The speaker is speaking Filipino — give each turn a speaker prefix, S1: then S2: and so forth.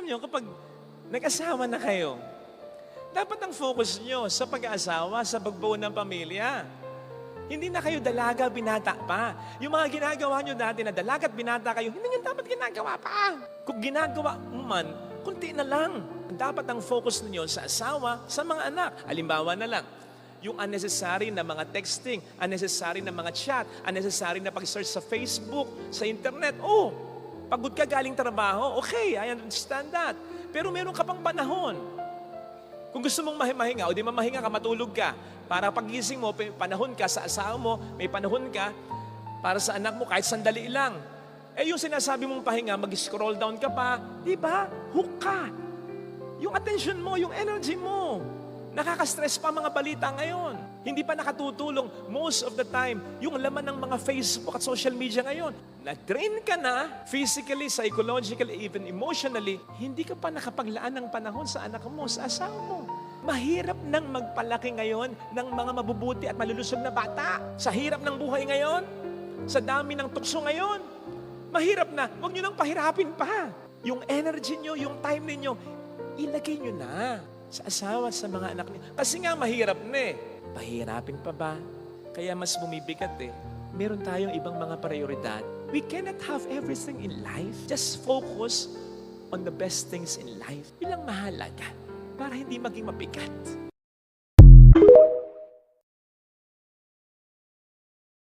S1: Alam nyo, kapag nag-asawa na kayo, dapat ang focus nyo sa pag-aasawa, sa pagbuo ng pamilya. Hindi na kayo dalaga, binata pa. Yung mga ginagawa nyo dati na dalaga at binata kayo, hindi nyo dapat ginagawa pa. Kung ginagawa man, kunti na lang. Dapat ang focus ninyo sa asawa, sa mga anak. Halimbawa na lang, yung unnecessary na mga texting, unnecessary na mga chat, unnecessary na pag-search sa Facebook, sa internet. Oh, pagod ka galing trabaho, okay, I understand that. Pero meron ka pang panahon. Kung gusto mong mahinga, o di mamahinga ka, matulog ka. Para pagising mo, may panahon ka sa asawa mo, may panahon ka para sa anak mo, kahit sandali lang. Eh yung sinasabi mong pahinga, mag-scroll down ka pa, di ba? Hook ka. Yung attention mo, yung energy mo. Nakaka-stress pa mga balita ngayon. Hindi pa nakatutulong most of the time yung laman ng mga Facebook at social media ngayon. Na-drain ka na physically, psychologically, even emotionally, hindi ka pa nakapaglaan ng panahon sa anak mo, sa asawa mo. Mahirap nang magpalaki ngayon ng mga mabubuti at malulusog na bata. Sa hirap ng buhay ngayon, sa dami ng tukso ngayon, mahirap na. Huwag nyo nang pahirapin pa. Yung energy nyo, yung time ninyo, ilagay nyo na sa asawa at sa mga anak niyo. Kasi nga mahirap na eh. Pahirapin pa ba? Kaya mas bumibigat eh. Meron tayong ibang mga prioridad. We cannot have everything in life. Just focus on the best things in life. Yun lang mahalaga para hindi maging mabigat.